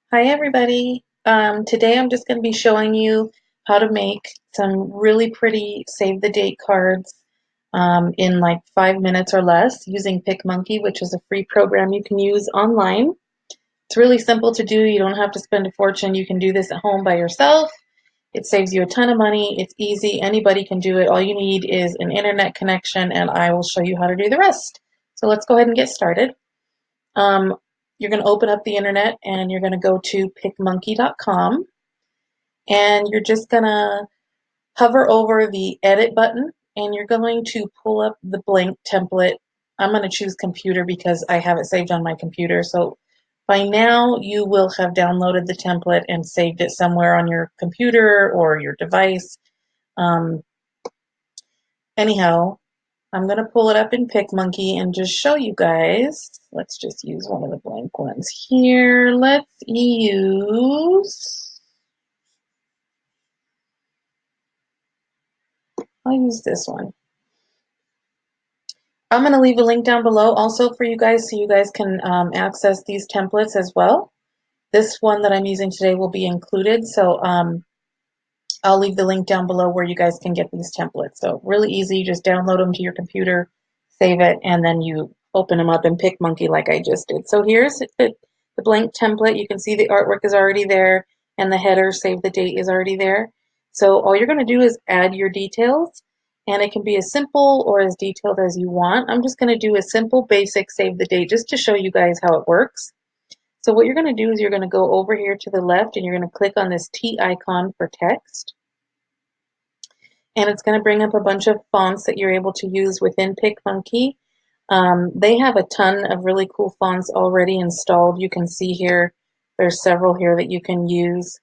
Hi everybody. Today I'm just going to be showing you how to make some really pretty save the date cards in like 5 minutes or less using PicMonkey, which is a free program you can use online. It's really simple to do. You don't have to spend a fortune. You can do this at home by yourself. It saves you a ton of money. It's easy. Anybody can do it. All you need is an internet connection and I will show you how to do the rest. So let's go ahead and get started. Um, you're going to open up the internet and you're going to go to picmonkey.com and you're just going to hover over the edit button and you're going to pull up the blank template. I'm going to choose computer because I have it saved on my computer. So by now you will have downloaded the template and saved it somewhere on your computer or your device. Um, anyhow, I'm going to pull it up in PicMonkey and just show you guys. Let's just use one of the blank ones here. Let's I'll use this one. I'm going to leave a link down below also for you guys so you guys can access these templates as well. This one that I'm using today will be included, so I'll leave the link down below where you guys can get these templates. So really easy, just download them to your computer, save it, and then you open them up in PicMonkey like I just did. So here's the blank template. You can see the artwork is already there and the header, save the date, is already there. So all you're going to do is add your details, and it can be as simple or as detailed as you want. I'm just going to do a simple basic save the date just to show you guys how it works. So what you're going to do is you're going to go over here to the left and you're going to click on this T icon for text. And it's going to bring up a bunch of fonts that you're able to use within PicMonkey. They have a ton of really cool fonts already installed. You can see here, there's several here that you can use.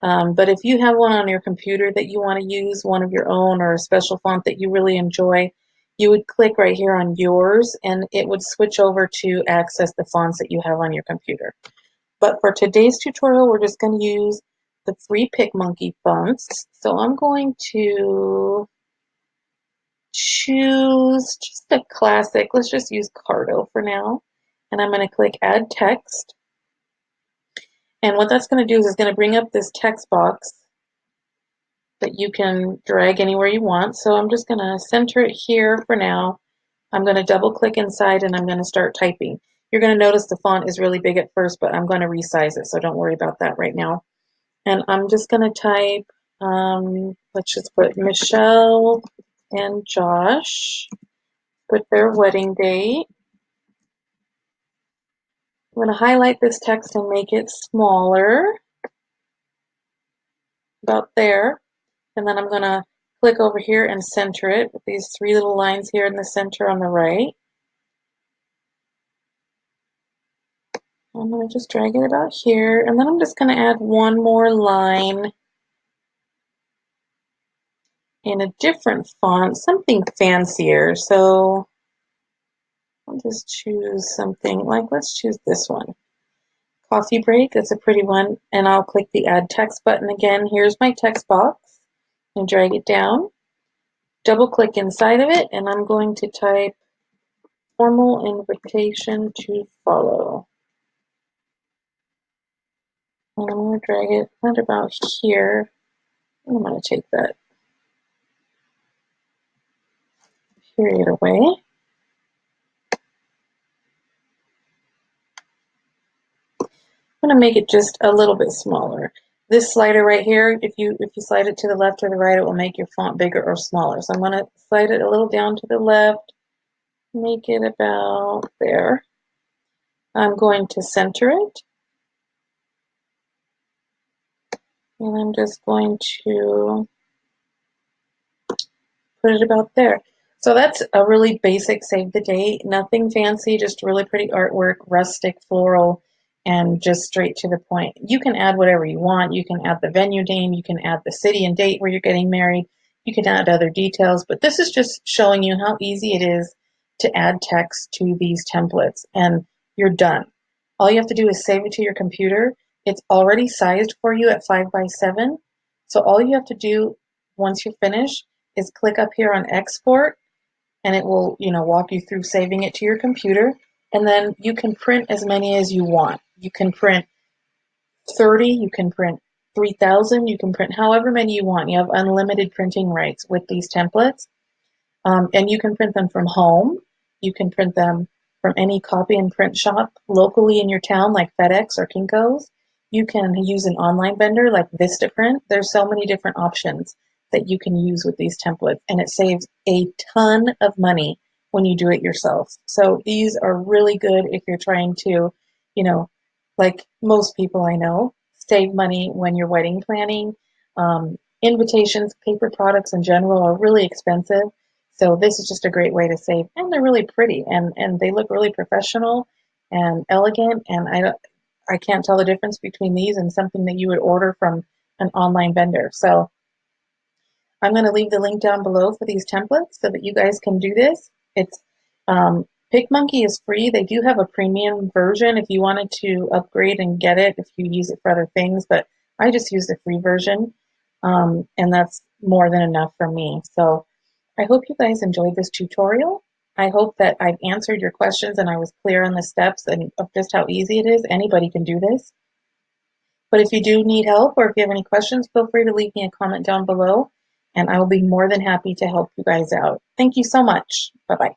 But if you have one on your computer that you want to use, one of your own or a special font that you really enjoy, you would click right here on yours and it would switch over to access the fonts that you have on your computer. But for today's tutorial, we're just going to use the free PicMonkey fonts. So I'm going to choose just a classic. Let's just use Cardo for now. And I'm going to click Add Text. And what that's going to do is it's going to bring up this text box that you can drag anywhere you want. So I'm just going to center it here for now. I'm going to double click inside and I'm going to start typing. You're going to notice the font is really big at first, but I'm going to resize it, so don't worry about that right now. And I'm just going to type, let's just put Michelle and Josh, put their wedding date. I'm going to highlight this text and make it smaller, about there. And then I'm going to click over here and center it with these three little lines here in the center on the right. I'm going to just drag it about here, and then I'm just going to add one more line in a different font, something fancier. So I'll just choose something like, let's choose this one. Coffee break, that's a pretty one. And I'll click the add text button again. Here's my text box and drag it down. Double click inside of it, and I'm going to type formal invitation to follow. And I'm going to drag it right about here. I'm going to take that period away. I'm going to make it just a little bit smaller. This slider right here, if you slide it to the left or the right, it will make your font bigger or smaller. So I'm going to slide it a little down to the left, make it about there. I'm going to center it. And I'm just going to put it about there. So that's a really basic save the date, nothing fancy, just really pretty artwork, rustic, floral, and just straight to the point. You can add whatever you want. You can add the venue name, you can add the city and date where you're getting married, you can add other details, but this is just showing you how easy it is to add text to these templates, and you're done. All you have to do is save it to your computer. It's already sized for you at 5x7, so all you have to do once you're finished is click up here on export, and it will, walk you through saving it to your computer, and then you can print as many as you want. You can print 30, you can print 3,000, you can print however many you want. You have unlimited printing rights with these templates. And you can print them from home. You can print them from any copy and print shop locally in your town, like FedEx or Kinko's. You can use an online vendor like Vistaprint. There's so many different options that you can use with these templates, and it saves a ton of money when you do it yourself. So these are really good if you're trying to, you know, like most people I know, save money when you're wedding planning. Invitations, paper products in general are really expensive. So this is just a great way to save, and they're really pretty, and they look really professional and elegant. And I can't tell the difference between these and something that you would order from an online vendor. So I'm going to leave the link down below for these templates so that you guys can do this. It's PicMonkey is free. They do have a premium version if you wanted to upgrade and get it if you use it for other things, but I just use the free version, and that's more than enough for me. So I hope you guys enjoyed this tutorial. I hope that I've answered your questions and I was clear on the steps and of just how easy it is. Anybody can do this. But if you do need help or if you have any questions, feel free to leave me a comment down below and I will be more than happy to help you guys out. Thank you so much. Bye-bye.